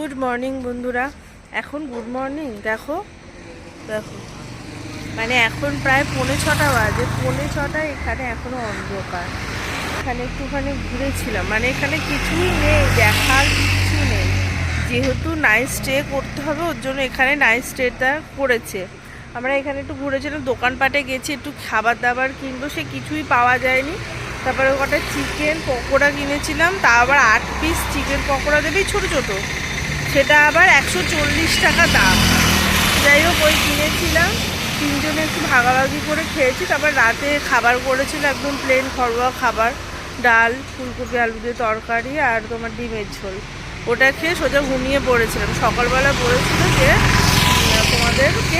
Good morning বন্ধুরা। এখন good morning দেখো দেখো মানে এখন প্রায় 5:45 বাজে। 5:45 এখানে এখনো অন্ধকার। এখানে একটুখানি ঘুরেছিলাম, মানে এখানে কিছুই নেই, দেখার কিছু নেই। যেহেতু নাইট স্টে করতে হবে ওর জন্য এখানে নাইট স্টেটা করেছে। আমরা এখানে একটু ঘুরেছিলাম, দোকানপাটে গেছি, একটু খাবার দাবার কিনবো, সে কিছুই পাওয়া যায়নি। তারপরে কটা চিকেন পকোড়া কিনেছিলাম, তা আবার 8 পিস চিকেন পকোড়া দেবেই ছোটো ছোটো, সেটা আবার 140 টাকা দাম। যাই হোক ওই কিনেছিলাম, তিনজনে একটু ভাগাভাগি করে খেয়েছি। তারপর রাতে খাবার করেছিল একদম প্লেন ঘরোয়া খাবার, ডাল, ফুলকপি আলু দিয়ে তরকারি আর তোমার ডিমের ঝোল। ওটা খেয়ে সোজা ঘুমিয়ে পড়েছিলাম। সকালবেলা বলেছিল যে তোমাদেরকে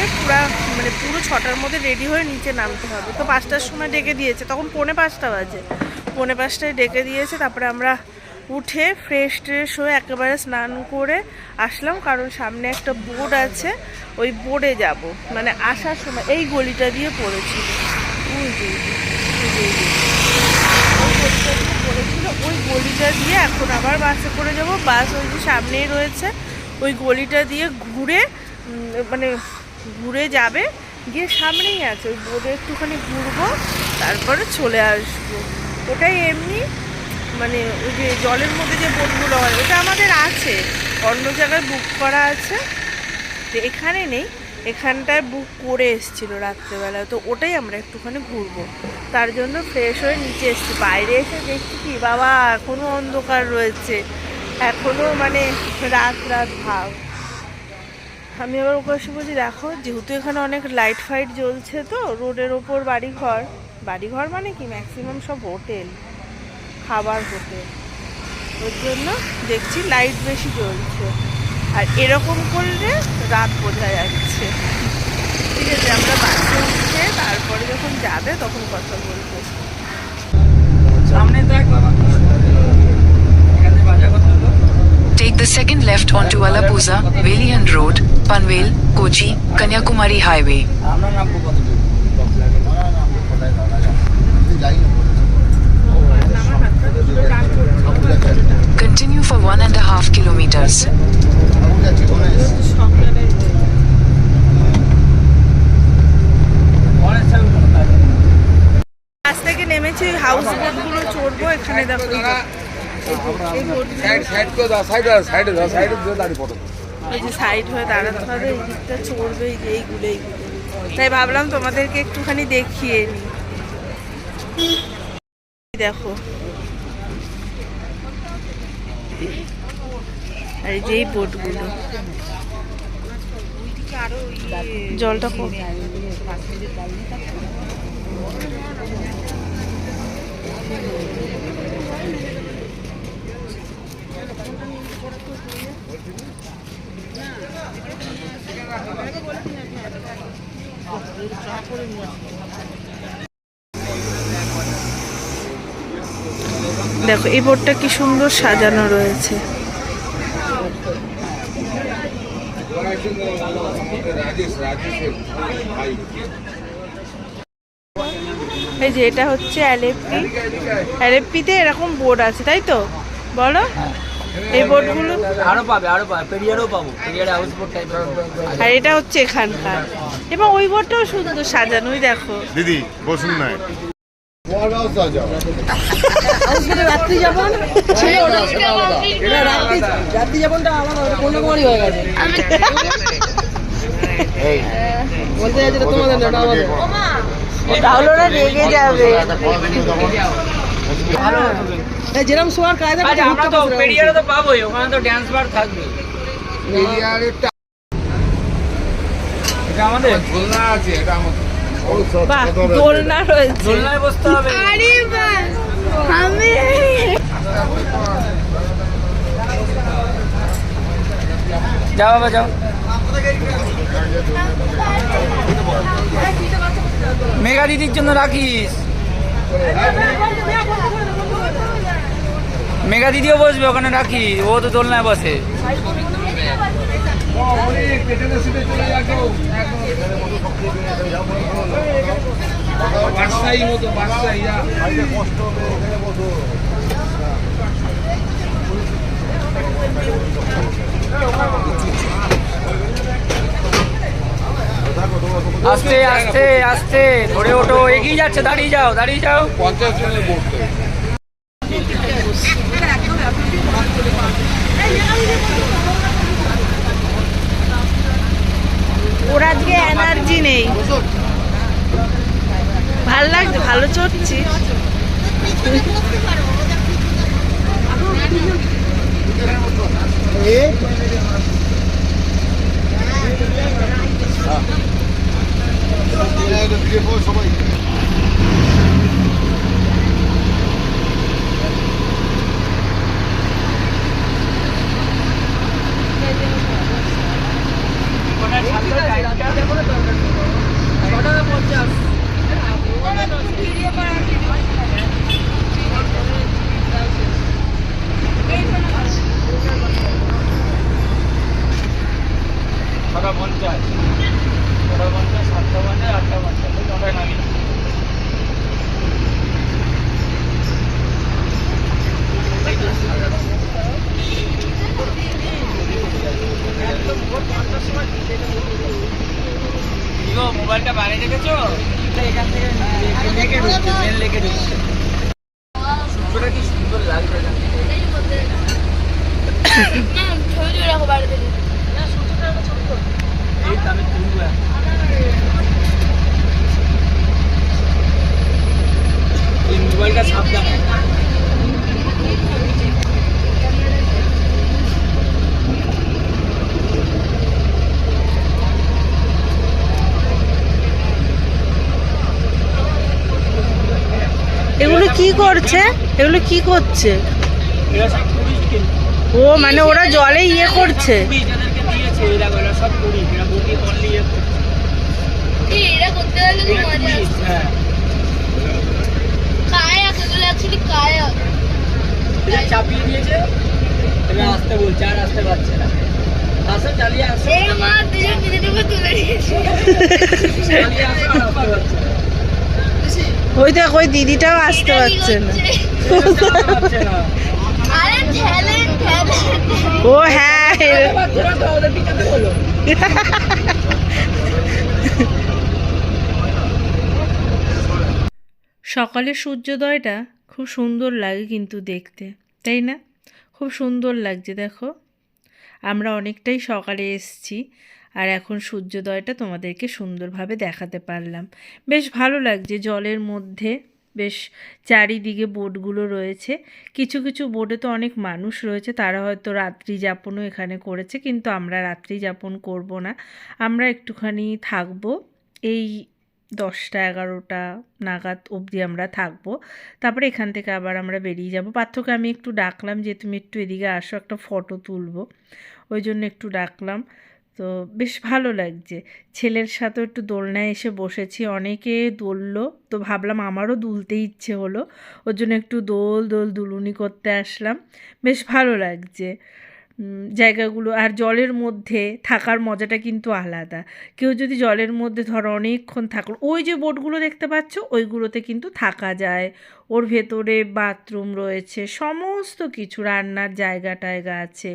পুরো 6টার মধ্যে রেডি হয়ে নিচে নামতে হবে। তো 5টার সময় ডেকে দিয়েছে, তখন 4:45 বাজে, 4:45টায় ডেকে দিয়েছে। তারপরে আমরা উঠে ফ্রেশ ট্রেশ হয়ে একেবারে স্নান করে আসলাম, কারণ সামনে একটা বোর্ড আছে, ওই বোর্ডে যাব। মানে আসার সময় এই গলিটা দিয়ে পড়েছিল, ওই গলিটা দিয়ে এখন আবার বাসে করে যাব। বাস ওই যে সামনেই রয়েছে, ওই গলিটা দিয়ে ঘুরে যাবে, গিয়ে সামনেই আছে ওই বোর্ডে একটুখানি ঘুরবো, তারপরে চলে আসবো। ওটাই এমনি মানে ওই যে জলের মধ্যে যে বোটগুলো হয় ওটা আমাদের আছে, অন্য জায়গায় বুক করা আছে, এখানে নেই। এখানটায় বুক করে এসেছিলো রাত্রেবেলা, তো ওটাই আমরা একটুখানি ঘুরবো, তার জন্য ফ্রেশ হয়ে নিচে এসেছি। বাইরে এসে দেখছি কি বাবা এখনও অন্ধকার রয়েছে, এখনও মানে রাত ভাব। আমি আবার ওকে বলছি দেখো, যেহেতু এখানে অনেক লাইট ফাইট জ্বলছে, তো রোডের ওপর বাড়িঘর মানে কি ম্যাক্সিমাম সব হোটেল, খাবার হোটেল, ওর জন্য দেখছি লাইট বেশি জ্বলছে। আর এরকম করলে রাত বোঝা যাচ্ছে। ঠিক আছে, আমরা বাসে উঠে তারপরে যখন যাবে তখন কথা বলবো। Take the second left onto Alappuzha, Velian Road, Panvel, Kochi, Kanyakumari Highway. Continue for 1.5 kilometers. বাস থেকে নেমেছি, হাউস বোটগুলো চড়বো। এখানে দেখো সাইড হয়ে দাঁড়াতে হবে, এই দিকটা চড়বে, এইগুলো। তাই ভাবলাম তোমাদেরকে একটুখানি দেখিয়ে নি। দেখো আর এই যে এই বোটগুলো, জলটা কমে দেখো এই বোটটা কি সুন্দর সাজানো রয়েছে। এই যে এটা হচ্ছে অ্যালেপ্পিতে এরকম বোর্ড আছে, তাই তো বলো? এই বোর্ডগুলো আরো পাবে পেরিয়ারও পাবো, পেরিয়ার হাউস বোট টাইপের। আর এটা হচ্ছে এখানকার, এবং ওই বোর্ডটাও সুন্দর সাজানোই। দেখো দিদি বসুন না, রাত্রি যাপন রাত্রি যাপনটা আমার কন্যাকুমারী হয়ে গেছে। বলতে চাইছি তোমাদের না, আমাদের তাহলে ওরা রেগে যাবে। যেরকম শোয়ার কায়দা আমরা তো পেরিয়ারে তো পাবোই, ওখানে তো ড্যান্স বার থাকবে। এটা আমাদের দোলনা আছে, এটা আমাদের দোলনা রয়েছে, দোলনায় বসতে হবে। আরে বাহ, আমি যাও বাবা যাও। মেঘা দিদির জন্য রাখিস, মেঘা দিদিও বসবে ওখানে, রাখি ও তো দোলনায় বসে। বাদশাহী মতো বাদশাহী কষ্ট হবে। আস্তে আস্তে আস্তে ধরে ওঠো, এগিয়ে যাচ্ছে, দাঁড়িয়ে যাও, দাঁড়িয়ে যাও। 50 জনের বোট তো। ওর আজকে এনার্জি নেই। ভাল লাগছে, ভালো চড়ছি। সবাই ছটা 50, 7টা বাজে, 8টা বাজে, 9টায় নামি। মোবাইলটা বাইরে রেখেছো? এখান থেকে লেকে ঢুকছে, মেন লেকে ঢুকছে। সূর্যটা কি সুন্দর লাগছে এখান থেকে। এই তো আমি তুলবো এখন। এই মোবাইলটা সাবধানে। এগুলো কি করছে? এগুলো কি করছে? এরা সব টুরিস্ট কিন্তু। ও মানে ওরা জলে ইয়ে করছে। যাদেরকে দিয়েছে এরা এরা সব টুরিস্ট, এরা বোটে অনলি ইয়ে করছে। এরা করতে গেলে তো এরা মজা tourist, আসছে। হ্যাঁ। কায়াক এগুলো অ্যাকচুয়ালি কায়াক। এরা চাপিয়ে দিয়েছে, এবার আসতে বলছে, আর আসতে পারছে না। আসো, চালিয়ে আসো। এই মা দুজন নিজেদের উপর তুলে দিয়েছে। চালিয়ে আসো, আর আসতে পারছে না। ওই দেখ ওই দিদিটাও আসতে এটা কি পারছে না। করছে? আসতে পারছে না। আরে ঠেলেন ঠেলেন। ও হ্যাঁ এবার তোরা তো ওদের পিছনে হলো। সকালের সূর্যোদয়টা খুব সুন্দর লাগে কিন্তু দেখতে, তাই না? খুব সুন্দর লাগছে দেখো। আমরা অনেকটাই সকালে এসেছি আর এখন সূর্যোদয়টা তোমাদেরকে সুন্দরভাবে দেখাতে পারলাম। বেশ ভালো লাগছে জলের মধ্যে, বেশ চারিদিকে বোটগুলো রয়েছে। কিছু কিছু বোটে তো অনেক মানুষ রয়েছে, তারা হয়তো রাত্রি যাপনও এখানে করেছে, কিন্তু আমরা রাত্রি যাপন করব না। আমরা একটুখানি থাকবো, এই 10টা 11টা নাগাদ অবধি আমরা থাকবো। তারপরে এখান থেকে আবার আমরা বেরিয়ে যাব। পার্থকে আমি একটু ডাকলাম যে তুমি একটু এদিকে আসো, একটা ফটো তুলবো, ওই জন্য একটু ডাকলাম। তো বেশ ভালো লাগছে। ছেলের সাথেও একটু দোলনায় এসে বসেছি, অনেকে দোললো তো ভাবলাম আমারও দুলতে ইচ্ছে হলো, ওর জন্য একটু দুলুনি করতে আসলাম। বেশ ভালো লাগছে জায়গাগুলো। আর জলের মধ্যে থাকার মজাটা কিন্তু আলাদা। কেউ যদি জলের মধ্যে ধরো অনেকক্ষণ থাকলো, ওই যে বোটগুলো দেখতে পাচ্ছ ওইগুলোতে কিন্তু থাকা যায়। ওর ভেতরে বাথরুম রয়েছে, সমস্ত কিছু, রান্নার জায়গা টায়গা আছে।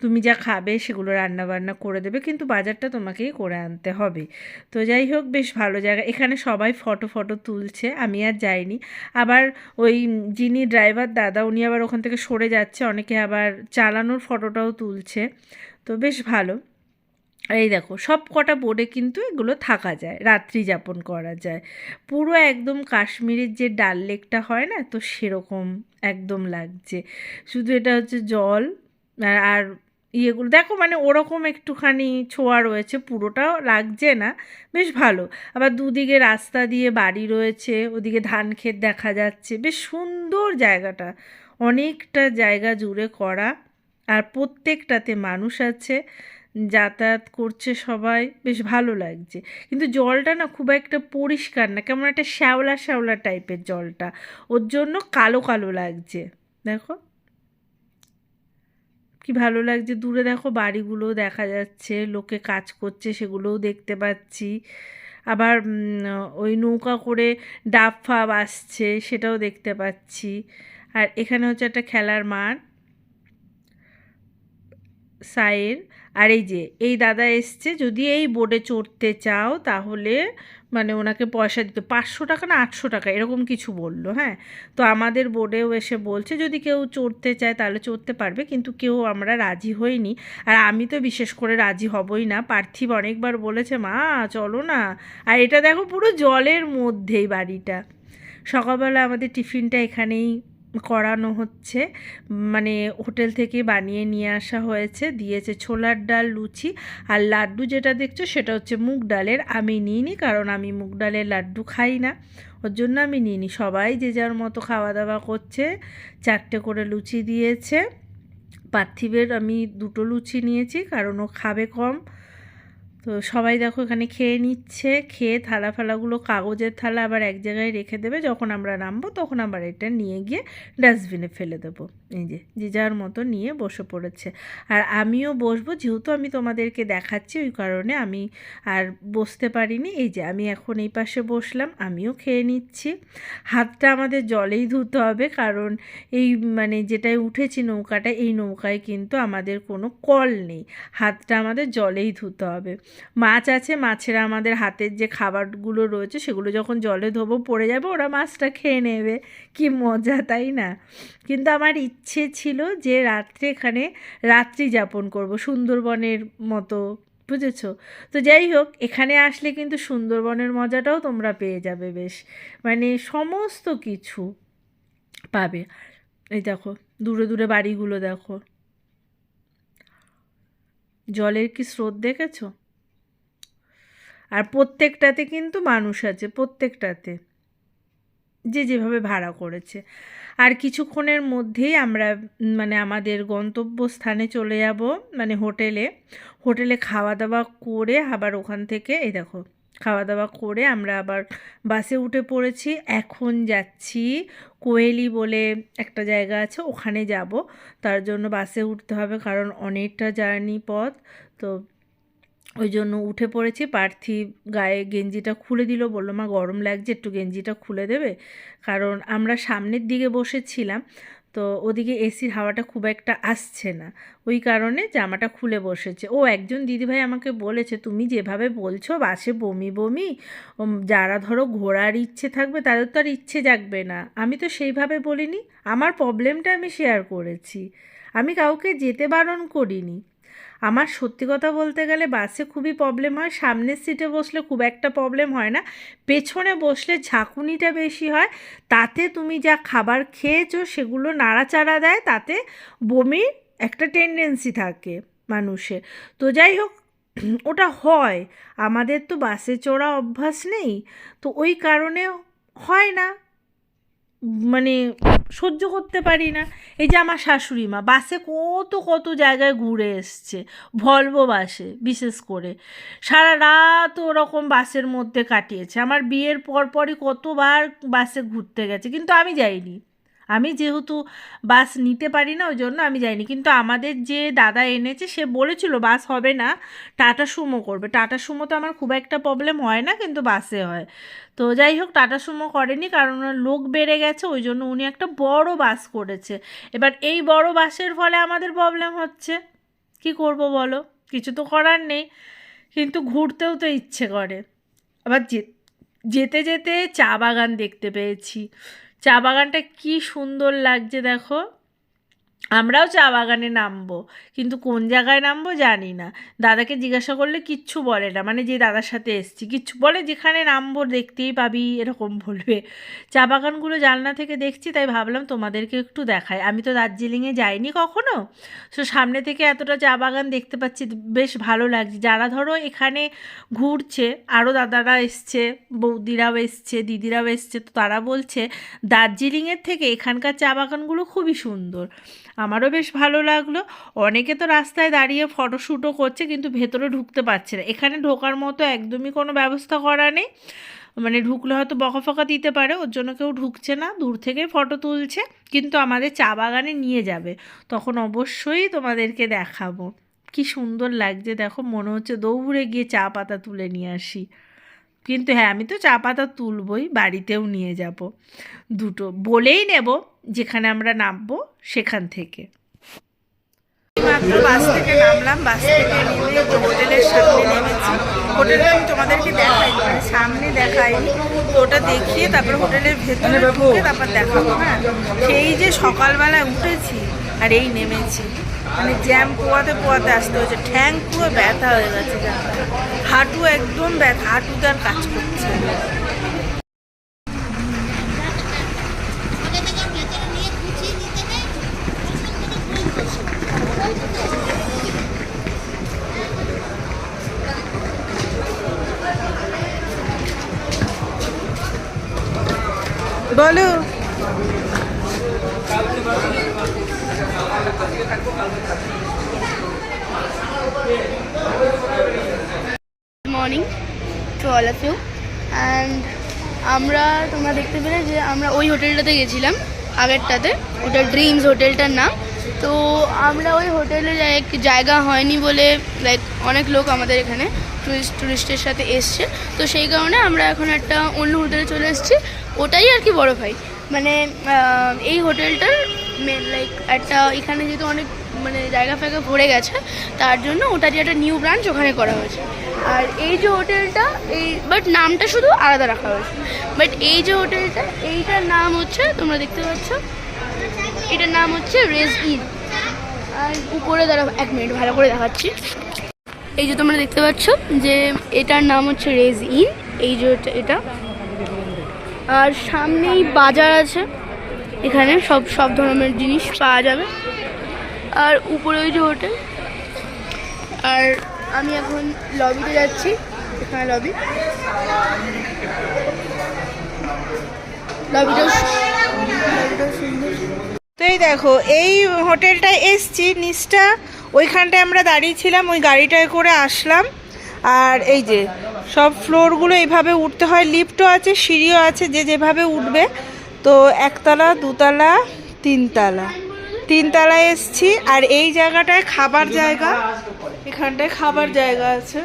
তুমি যা খাবে সেগুলো রান্না বান্না করে দেবে, কিন্তু বাজারটা তোমাকেই করে আনতে হবে। তো যাই হোক, বেশ ভালো জায়গা। এখানে সবাই ফটো তুলছে, আমি আর যাইনি। আবার ওই যিনি ড্রাইভার দাদা উনি আবার ওখান থেকে সরে যাচ্ছে, অনেকে আবার চালানোর ফটোটাও তুলছে। তো বেশ ভালো। এই দেখো সব কটা বোর্ডে কিন্তু এগুলো থাকা যায়, রাত্রি যাপন করা যায়। পুরো একদম কাশ্মীরের যে ডাল লেকটা হয় না, তো সেরকম একদম লাগছে। শুধু এটা হচ্ছে জল আর ইয়েগুলো দেখো, মানে ওরকম একটুখানি ছোঁয়া রয়েছে, পুরোটাও লাগছে না। বেশ ভালো। আবার দুদিকে রাস্তা দিয়ে বাড়ি রয়েছে, ওদিকে ধান ক্ষেত দেখা যাচ্ছে। বেশ সুন্দর জায়গাটা, অনেকটা জায়গা জুড়ে করা, আর প্রত্যেকটাতে মানুষ আছে, যাতায়াত করছে সবাই। বেশ ভালো লাগছে, কিন্তু জলটা না খুব একটা পরিষ্কার না, কেমন একটা শ্যাওলা শ্যাওলা টাইপের জলটা, ওর জন্য কালো কালো লাগছে। দেখো কি ভালো লাগছে। দূরে দেখো বাড়িগুলোও দেখা যাচ্ছে, লোকে কাজ করছে সেগুলোও দেখতে পাচ্ছি। আবার ওই নৌকা করে ডাব ফাব আসছে সেটাও দেখতে পাচ্ছি। আর এখানে হচ্ছে একটা খেলার মাঠ, সায়ের আর এই যে এই দাদা এসছে, যদি এই বোটে চড়তে চাও তাহলে মানে ওনাকে পয়সা দিতে 500 টাকা না 800 টাকা এরকম কিছু বললো। হ্যাঁ, তো আমাদের বোর্ডেও এসে বলছে যদি কেউ চড়তে চায় তাহলে চড়তে পারবে, কিন্তু কেউ আমরা রাজি হইনি। আর আমি তো বিশেষ করে রাজি হবই না। পার্থিব অনেকবার বলেছে মা চলো না। আর এটা দেখো পুরো জলের মধ্যেই বাড়িটা। সকালবেলা আমাদের টিফিনটা এখানেই করানো হচ্ছে, মানে হোটেল থেকে বানিয়ে নিয়ে আসা হয়েছে, দিয়েছে ছোলার ডাল, লুচি আর লাড্ডু। যেটা দেখছো সেটা হচ্ছে মুগ ডালের। আমি নিইনি কারণ আমি মুগ ডালের লাড্ডু খাই না, ওর জন্য আমি নিইনি। সবাই যে যার মতো খাওয়া দাওয়া করছে। 4টে করে লুচি দিয়েছে। পার্থিবের আমি 2টো লুচি নিয়েছি কারণ ও খাবে কম। তো সবাই দেখো এখানে খেয়ে নিচ্ছে। খেয়ে থালা ফালাগুলো, কাগজের থালা আবার এক জায়গায় রেখে দেবে, যখন আমরা নামবো তখন আবার এটা নিয়ে গিয়ে ডাস্টবিনে ফেলে দেবো। এই যে যার মতো নিয়ে বসে পড়েছে। আর আমিও বসবো, যেহেতু আমি তোমাদেরকে দেখাচ্ছি ওই কারণে আমি আর বসতে পারিনি। এই যে আমি এখন এই পাশে বসলাম, আমিও খেয়ে নিচ্ছি। হাতটা আমাদের জলেই ধুতে হবে কারণ এই মানে যেটায় উঠেছি নৌকাটা, এই নৌকায় কিন্তু আমাদের কোনো কল নেই, হাতটা আমাদের জলেই ধুতে হবে। মাছ আছে, মাছেরা আমাদের হাতের যে খাবারগুলো রয়েছে সেগুলো যখন জলে ধোবো পড়ে যাবে, ওরা মাছটা খেয়ে নেবে। কি মজা তাই না? কিন্তু আমার ইচ্ছে ছিল যে রাত্রে এখানে রাত্রি যাপন করব সুন্দরবনের মতো, বুঝেছো? তো যাই হোক, এখানে আসলে কিন্তু সুন্দরবনের মজাটাও তোমরা পেয়ে যাবে, বেশ মানে সমস্ত কিছু পাবে। এই দেখো দূরে দূরে বাড়িগুলো দেখো, জলের কি স্রোত দেখেছো? আর প্রত্যেকটাতে কিন্তু মানুষ আছে, প্রত্যেকটাতে যে যেভাবে ভাড়া করেছে। আর কিছুক্ষণের মধ্যেই আমরা মানে আমাদের গন্তব্যস্থানে চলে যাব, মানে হোটেলে খাওয়া দাওয়া করে আবার ওখান থেকে এই দেখো খাওয়া দাওয়া করে আমরা আবার বাসে উঠে পড়েছি। এখন যাচ্ছি কোয়েলি বলে একটা জায়গা আছে, ওখানে যাব। তার জন্য বাসে উঠতে হবে কারণ অনেকটা জার্নি পথ। তো ওই জন্য উঠে পড়েছি। পার্থিব গায়ে গেঞ্জিটা খুলে দিল, বললো মা গরম লাগছে একটু গেঞ্জিটা খুলে দেবে, কারণ আমরা সামনের দিকে বসেছিলাম তো ওদিকে এসির হাওয়াটা খুব একটা আসছে না, ওই কারণে জামাটা খুলে বসেছে। ও একজন দিদিভাই আমাকে বলেছে তুমি যেভাবে বলছো বাসে বমি বমি, যারা ধরো ঘোরার ইচ্ছে থাকবে তাদের তো আর ইচ্ছে জাগবে না। আমি তো সেইভাবে বলিনি, আমার প্রবলেমটা আমি শেয়ার করেছি, আমি কাউকে যেতে বারণ করিনি। আমার সত্যি কথা বলতে গেলে বাসে খুবই প্রবলেম হয়, সামনের সিটে বসলে খুব একটা প্রবলেম হয় না, পেছনে বসলে ঝাঁকুনিটা বেশি হয়। তাতে তুমি যা খাবার খেয়েছো সেগুলো নাড়াচাড়া দেয়, তাতে বমির একটা টেন্ডেন্সি থাকে মানুষের। তো যাই হোক, ওটা হয়, আমাদের তো বাসে চড়া অভ্যাস নেই, তো ওই কারণে হয় না, মানে সহ্য করতে পারি না। এই যে আমার শাশুড়ি মা বাসে কত কত জায়গায় ঘুরে এসছে, ভলভো বাসে বিশেষ করে, সারা রাত ওরকম বাসের মধ্যে কাটিয়েছে। আমার বিয়ের পরপরই কতবার বাসে ঘুরতে গেছে, কিন্তু আমি যাইনি। আমি যেহেতু বাস নিতে পারি না ওই জন্য আমি যাইনি। কিন্তু আমাদের যে দাদা এনেছে সে বলেছিল বাস হবে না, টাটা সুমো করবে। টাটা সুমো তো আমার খুব একটা প্রবলেম হয় না, কিন্তু বাসে হয়। তো যাই হোক, টাটা সুমো করেনি কারণ ওনার লোক বেড়ে গেছে, ওই জন্য উনি একটা বড় বাস করেছে। এবার এই বড় বাসের ফলে আমাদের প্রবলেম হচ্ছে, কি করব বলো, কিছু তো করার নেই, কিন্তু ঘুরতেও তো ইচ্ছে করে। আবার যেতে যেতে চা বাগান দেখতে পেয়েছি, চা বাগানটা কি সুন্দর লাগছে দেখো। আমরাও চা বাগানে নামবো, কিন্তু কোন জায়গায় নামবো জানি না। দাদাকে জিজ্ঞাসা করলে কিচ্ছু বলে না, মানে যে দাদার সাথে এসছি কিচ্ছু বলে যেখানে নামবো দেখতেই পাবি এরকম বলবে। চা বাগানগুলো জানলা থেকে দেখছি, তাই ভাবলাম তোমাদেরকে একটু দেখাই। আমি তো দার্জিলিংয়ে যাইনি কখনো, তো সামনে থেকে এতটা চা বাগান দেখতে পাচ্ছি, বেশ ভালো লাগছে। যারা ধরো এখানে ঘুরছে, আরও দাদারা এসছে, বৌদিরাও এসছে, দিদিরাও এসছে, তো তারা বলছে দার্জিলিংয়ের থেকে এখানকার চা বাগানগুলো খুবই সুন্দর। আমারও বেশ ভালো লাগলো। অনেকে তো রাস্তায় দাঁড়িয়ে ফটোশ্যুটও করছে, কিন্তু ভেতরে ঢুকতে পারছে না। এখানে ঢোকার মতো একদমই কোনো ব্যবস্থা করা নেই, মানে ঢুকলে হয়তো বকাফকা দিতে পারে, ওর জন্য কেউ ঢুকছে না, দূর থেকে ফটো তুলছে। কিন্তু আমাদের চা বাগানে নিয়ে যাবে, তখন অবশ্যই তোমাদেরকে দেখাবো। কি সুন্দর লাগছে দেখো, মনে হচ্ছে দৌড়ে গিয়ে চা পাতা তুলে নিয়ে আসি। কিন্তু হ্যাঁ, আমি তো চা পাতা তুলবই, বাড়িতেও নিয়ে যাব, দুটো বলেই নেব যেখানে আমরা নামবো সেখান থেকে। তো বাস থেকে নামলাম, বাস থেকে নেমে হোটেলের সামনে নেমেছি। হোটেলটা আমি তোমাদেরকে দেখাইনি, মানে সামনে দেখাইনি, তো ওটা দেখিয়ে তারপর হোটেলের ভেতরে ঢুকে তারপর দেখাবো। হ্যাঁ, সেই যে সকালবেলায় উঠেছি আর এই নেমেছি, মানে জ্যাম পোয়াতে পোয়াতে আসতে হয়েছে, ঠ্যাং পুরো ব্যথা হয়ে গেছে, হাঁটু একদম ব্যথা, হাঁটুতে আর কাজ করছে। বলো morning to all of you. And তোমরা দেখতে পেলে যে আমরা ওই হোটেলটাতে গেছিলাম, আগেরটাতে, ওটা ড্রিমস হোটেলটার নাম। তো আমরা ওই হোটেলে জায়গা হয়নি বলে অনেক লোক আমাদের এখানে টুরিস্টের সাথে এসছে, তো সেই কারণে আমরা এখন একটা অন্য হোটেলে চলে এসেছি। ওটাই আর কি বড় ভাই, মানে এই হোটেলটার একটা এখানে যেহেতু অনেক মানে জায়গা ফায়গা ভরে গেছে, তার জন্য ওটারই একটা নিউ ব্রাঞ্চ ওখানে করা হয়েছে। আর এই যে হোটেলটা, বাট নামটা শুধু আলাদা রাখা হয়েছে। বাট এই যে হোটেলটা, এইটার নাম হচ্ছে, তোমরা দেখতে পাচ্ছ, এটার নাম হচ্ছে রেজ ইন। আর উপরে দাঁড়া, এক মিনিট ভালো করে দেখাচ্ছি। এই যে তোমরা দেখতে পাচ্ছ যে এটার নাম হচ্ছে রেজ ইন, এই যে এটা। আর সামনেই বাজার আছে, এখানে সব ধরনের জিনিস পাওয়া যাবে। আর উপরে ওই যে হোটেল। আর আমি এখন লবিতে যাচ্ছি, এখানে লবিটা সুন্দর। তো এই দেখো, এই হোটেলটায় এসছি, নিচটা ওইখানটায় আমরা দাঁড়িয়েছিলাম, ওই গাড়িটায় করে আসলাম। আর এই যে সব ফ্লোরগুলো এইভাবে উঠতে হয়, লিফটও আছে, সিঁড়িও আছে, যে যেভাবে উঠবে। তো একতলা, দুতলা, তিনতলায় এসছি। আর এই জায়গাটায় খাবার জায়গা, এখানটায় খাবার জায়গা আছে,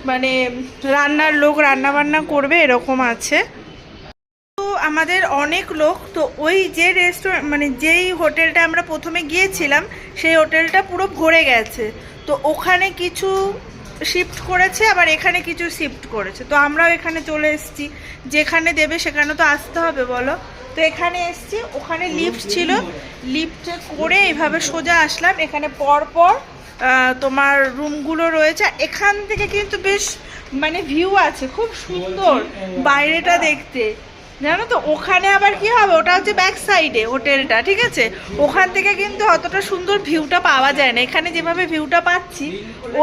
মানে রান্নার লোক রান্না বান্না করবে এরকম আছে। তো আমাদের অনেক লোক, তো ওই যে রেস্টুরেন্ট মানে যেই হোটেলটা আমরা প্রথমে গিয়েছিলাম সেই হোটেলটা পুরো ভরে গেছে। তো ওখানে কিছু শিফট করেছে, আবার এখানে কিছু শিফট করেছে। তো আমরাও এখানে চলে এসেছি, যেখানে দেবে সেখানে তো আসতে হবে বলো। তো এখানে এসেছি, ওখানে লিফট ছিল, লিফটে করে এইভাবে সোজা আসলাম। এখানে পরপর তোমার রুমগুলো রয়েছে। এখান থেকে কিন্তু বেশ মানে ভিউ আছে, খুব সুন্দর বাইরেটা দেখতে, জানো তো। ওখানে আবার কি হবে, ওটা হচ্ছে ব্যাক সাইডে হোটেলটা, ঠিক আছে। ওখান থেকে কিন্তু অতটা সুন্দর ভিউটা পাওয়া যায় না। এখানে যেভাবে ভিউটা পাচ্ছি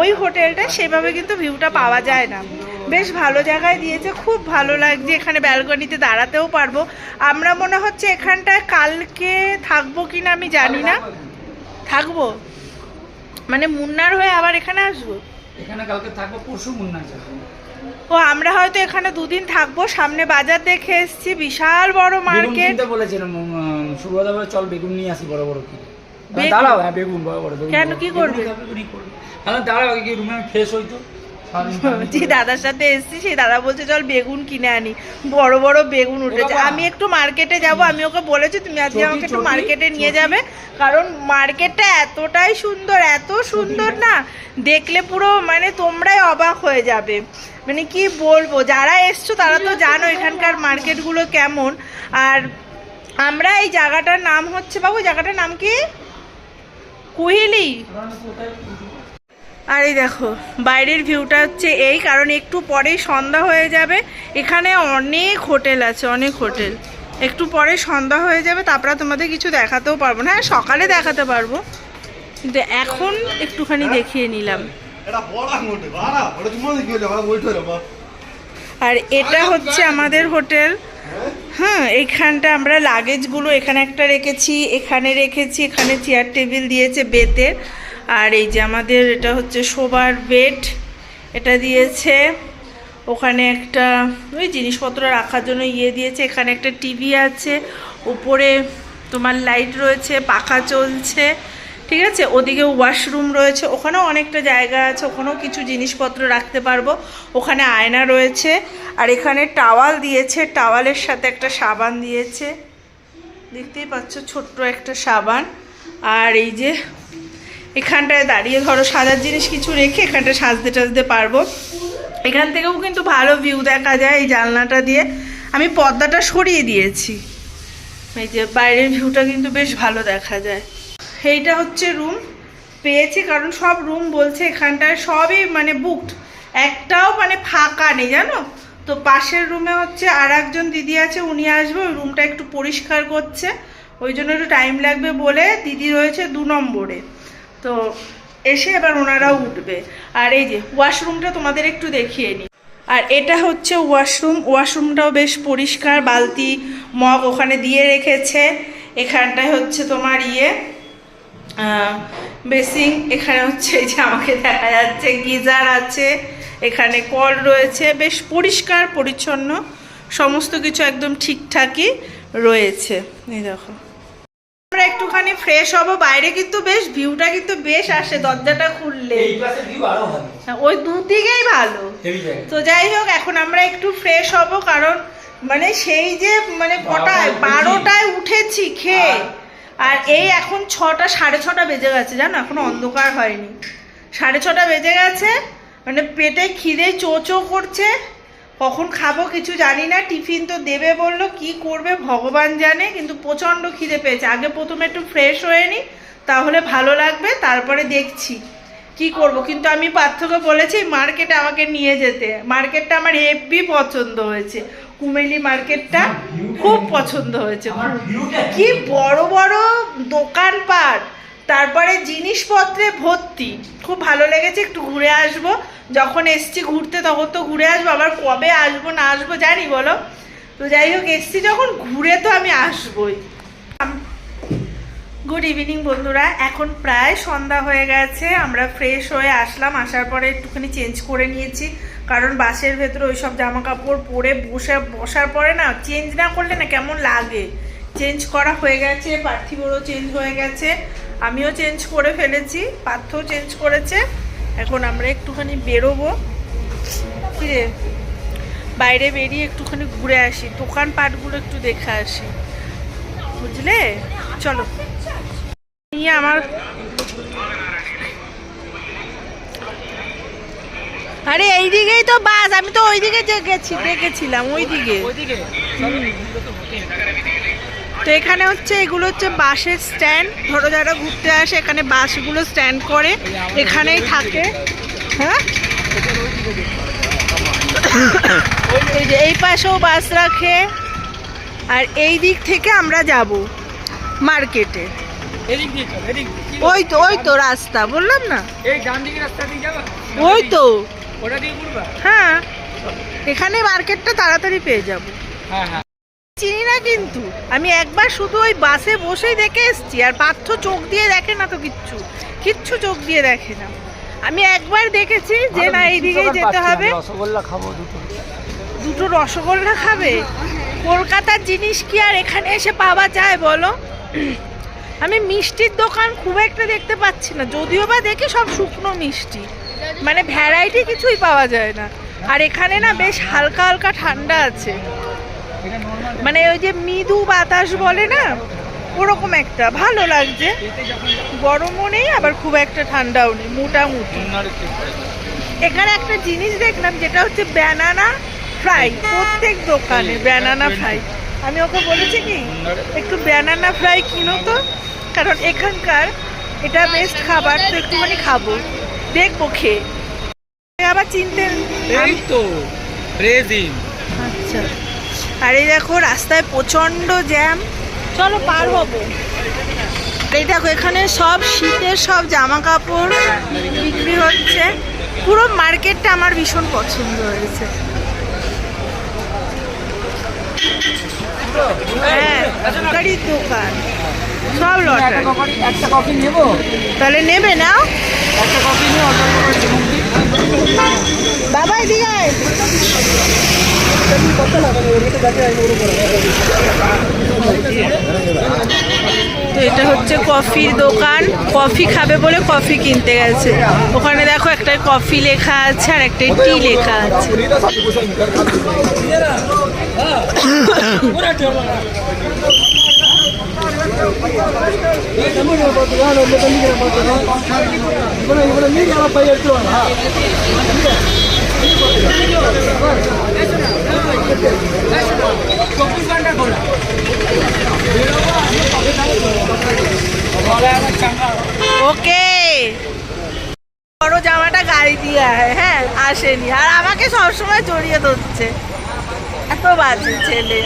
ওই হোটেলটা সেভাবে কিন্তু ভিউটা পাওয়া যায় না। বেশ ভালো জায়গায় দিয়েছে, খুব ভালো লাগছে। এখানে ব্যালকনিতে দাঁড়াতেও পারবো আমরা। মনে হচ্ছে এখানটায় কালকে থাকবো কিনা আমি জানি না, থাকবো মানে মুন্নার হয়ে আবার এখানে আসবো। এখানে কালকে থাকবো, পরশু মুন্নার যাবো। ও আমরা হয়তো এখানে দুদিন থাকবো। সামনে বাজার দেখে এসেছি, বিশাল বড় মার্কেট। বলেছিলাম সুব্রতা বলে চল বেগুন নিয়ে আসি বড় বড় কিনে। দাঁড়াও, হ্যাঁ বেগুন বড় বড়। কেন, কি করবে? দাঁড়াও, কি রুমে ফ্রেশ হইতো। যে দাদার সাথে এসেছি সেই দাদা বলছে চল বেগুন কিনে আনি, বড় বড় বেগুন উঠেছে। আমি একটু মার্কেটে যাব, আমি ওকে বলেছি তুমি আজকে আমাকে একটু মার্কেটে নিয়ে যাবে, কারণ মার্কেটটা এতটাই সুন্দর, এত সুন্দর না, দেখলে পুরো মানে তোমরাই অবাক হয়ে যাবে। মানে কি বলবো, যারা এসছো তারা তো জানো এখানকার মার্কেটগুলো কেমন। আর আমরা এই জায়গাটার নাম হচ্ছে, বাবু জায়গাটার নাম কি? কুহিলি। আর এই দেখো বাইরের ভিউটা হচ্ছে এই, কারণ একটু পরেই সন্ধ্যা হয়ে যাবে। এখানে অনেক হোটেল আছে, অনেক হোটেল। একটু পরে সন্ধ্যা হয়ে যাবে, তারপরে তোমাদের কিছু দেখাতেও পারবো না। হ্যাঁ সকালে দেখাতে পারবো, কিন্তু এখন একটুখানি দেখিয়ে নিলাম। আর এটা হচ্ছে আমাদের হোটেল। হ্যাঁ, এইখানটা আমরা লাগেজগুলো এখানে একটা রেখেছি, এখানে রেখেছি, এখানে চেয়ার টেবিল দিয়েছে বেতের। আর এই যে আমাদের এটা হচ্ছে শোবার বেড, এটা দিয়েছে। ওখানে একটা ওই জিনিসপত্র রাখার জন্য ইয়ে দিয়েছে। এখানে একটা টিভি আছে, উপরে তোমার লাইট রয়েছে, পাখা চলছে, ঠিক আছে। ওদিকে ওয়াশরুম রয়েছে, ওখানেও অনেকটা জায়গা আছে, ওখানেও কিছু জিনিসপত্র রাখতে পারবো। ওখানে আয়না রয়েছে। আর এখানে টাওয়াল দিয়েছে, টাওয়ালের সাথে একটা সাবান দিয়েছে, দেখতেই পাচ্ছ ছোট্ট একটা সাবান। আর এই যে এখানটায় দাঁড়িয়ে ধরো সাজার জিনিস কিছু রেখে এখানটায় সাজতে টাজতে পারবো। এখান থেকেও কিন্তু ভালো ভিউ দেখা যায় এই জানলাটা দিয়ে। আমি পর্দাটা সরিয়ে দিয়েছি, এই যে বাইরের ভিউটা কিন্তু বেশ ভালো দেখা যায়। এইটা হচ্ছে রুম পেয়েছি, কারণ সব রুম বলছে এখানটায় সবই মানে বুকড, একটাও মানে ফাঁকা নেই জানো তো। পাশের রুমে হচ্ছে আর একজন দিদি আছে, উনি আসবে, ওই রুমটা একটু পরিষ্কার করছে, ওই জন্য একটু টাইম লাগবে বলে দিদি রয়েছে 2 নম্বরে। তো এসে এবার ওনারাও উঠবে। আর এই যে ওয়াশরুমটা তোমাদের একটু দেখিয়ে নিই। আর এটা হচ্ছে ওয়াশরুমটাও বেশ পরিষ্কার, বালতি মগ ওখানে দিয়ে রেখেছে। এখানটায় হচ্ছে তোমার বেসিং, এখানে হচ্ছে এই যে আমাকে দেখা যাচ্ছে গিজার আছে, এখানে কল রয়েছে, বেশ পরিষ্কার পরিচ্ছন্ন সমস্ত কিছু একদম ঠিকঠাকই রয়েছে। এই দেখো আমরা একটুখানি ফ্রেশ হব, বাইরে কিন্তু বেশ ভিউটা কিন্তু বেশ আসে দরজাটা খুললে, ওই দুদিকেই ভালো। তো যাই হোক এখন আমরা একটু ফ্রেশ হব, কারণ মানে সেই যে মানে কটায় 12টায় উঠেছি খেয়ে, আর এই এখন 6টা 6:30 বেজে গেছে জানো, এখনো অন্ধকার হয়নি, 6:30 বেজে গেছে। মানে পেটে খিদে চো করছে, কখন খাবো কিছু জানি না। টিফিন তো দেবে বললো, কি করবে ভগবান জানে, কিন্তু প্রচণ্ড খিদে পেয়েছে। আগে প্রথমে একটু ফ্রেশ হয়ে নিই, তাহলে ভালো লাগবে, তারপরে দেখছি কি করব। কিন্তু আমি পার্থকে বলেছি মার্কেটে আমাকে নিয়ে যেতে, মার্কেটটা আমার হেভি পছন্দ হয়েছে, কুমেলি মার্কেটটা খুব পছন্দ হয়েছে। কি বড় বড় দোকানপাট, তারপরে জিনিসপত্রে ভর্তি, খুব ভালো লেগেছে। একটু ঘুরে আসবো, যখন এসছি ঘুরতে তখন তো ঘুরে আসবো, আবার কবে আসবো না আসবো জানি বলো। তো যাই হোক এসছি যখন ঘুরে তো আমি আসবোই। গুড ইভিনিং বন্ধুরা, এখন প্রায় সন্ধ্যা হয়ে গেছে, আমরা ফ্রেশ হয়ে আসলাম। আসার পরে একটুখানি চেঞ্জ করে নিয়েছি, কারণ বাসের ভেতরে ওই সব জামা কাপড় পরে বসার পরে না চেঞ্জ না করলে না কেমন লাগে। চেঞ্জ করা হয়ে গেছে, পার্থিবরও চেঞ্জ হয়ে গেছে, আমিও চেঞ্জ করে ফেলেছি, পার্থও চেঞ্জ করেছে। এখন আমরা একটুখানি বেরোবো, ফিরে বাইরে বেরিয়ে একটুখানি ঘুরে আসি, দোকানপাটগুলো একটু দেখে আসি, বুঝলে? চলো নিয়ে আমার, আরে এইদিকেই তো বাস, আমি তো ওইদিকে দেখেছিলাম ওইদিকে। তো এখানে হচ্ছে এগুলো হচ্ছে বাসের স্ট্যান্ড, ধরো যারা ঘুরতে আসে এখানে বাসগুলো স্ট্যান্ড করে এখানেই থাকে। হ্যাঁ এই যে এই পাশেও বাস রাখে, আর এই দিক থেকে আমরা যাব মার্কেটে। ওই তো রাস্তা বললাম না, ওই তো হ্যাঁ, এখানে মার্কেটটা তাড়াতাড়ি পেয়ে যাব। চিনি না কিন্তু আমি একবার শুধু ওই বাসে বসেই দেখে এসছি, আর পার্থ চোখ দিয়ে দেখে না তো, কিচ্ছু চোখ দিয়ে দেখে না। আমি একবার দেখেছি যে না এইদিকে যেতে হবে, রসগোল্লা খাবো, দুটো রসগোল্লা খাবে। কলকাতার জিনিস কি আর এখানে এসে পাওয়া যায় বলো? আমি মিষ্টির দোকান খুব একটা দেখতে পাচ্ছি না, যদিও বা দেখি সব শুকনো মিষ্টি, মানে ভ্যারাইটি কিছুই পাওয়া যায় না। আর এখানে না বেশ হালকা হালকা ঠান্ডা আছে, মানে ওই যে মৃদু বাতাস বলে না, ওরকম একটা ভালো লাগছে, গরমও নেই আবার খুব একটা ঠান্ডাও নেই, মোটামুটি। এখানে একটা জিনিস দেখলাম যেটা হচ্ছে ব্যানানা ফ্রাই, প্রত্যেক দোকানে ব্যানানা ফ্রাই। আমি ওকে বলেছি কি একটু ব্যানানা ফ্রাই কিনো তো, কারণ এখানকার এটা বেস্ট খাবার, তো একটুখানি খাবো, দেখবো খেয়ে আবার চিনতে। আচ্ছা, আর এই দেখো রাস্তায় প্রচন্ড জ্যাম, চলো পার হবো। এই দেখো এখানে সব শীতের সব জামা কাপড় বিক্রি হচ্ছে, পুরো মার্কেটটা আমার ভীষণ পছন্দ হয়েছে। হ্যাঁ গাড়ির দোকান সব লটারি। একটা কফি নেবো, তাহলে নেবে না একটা কফি নিয়ে বাবা এদিকে আয়। তো এটা হচ্ছে কফির দোকান, কফি খাবে বলে কফি কিনতে গেছে। ওখানে দেখো একটা কফি লেখা আছে আর একটা টি লেখা আছে। ওকে, বড় জামাটা গাড়ি দিয়ে হ্যাঁ আসেনি, আর আমাকে সবসময় জড়িয়ে ধরছে, এত বাজে ছেলে।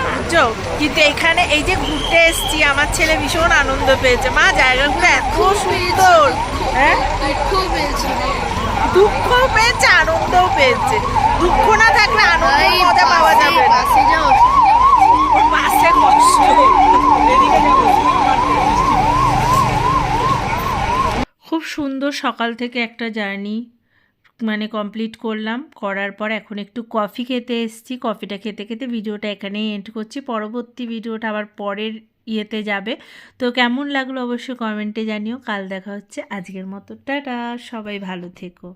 বুঝছো, কিন্তু এখানে এই যে ঘুরতে এসছি আমার ছেলে ভীষণ আনন্দ পেয়েছে। মা জায়গাগুলো এত সুন্দর, হ্যাঁ দুঃখ পেয়েছে আনন্দও পেয়েছে। দুঃখ না থাকলে আনন্দ মজা পাওয়া যাবে না। ওর পাশে কষ্ট। খুব সুন্দর সকাল থেকে একটা জার্নি মানে কমপ্লিট করলাম। করার পর এখন একটু কফি খেতে এসেছি। কফিটা খেতে খেতে ভিডিওটা এখানেই এন্ড করছি। পরবর্তী ভিডিওটা আবার পরের ইয়েতে যাবে। তো কেমন লাগলো অবশ্যই কমেন্টে জানিও। কাল দেখা হচ্ছে। আজকের মতো টাটা, সবাই ভালো থেকো।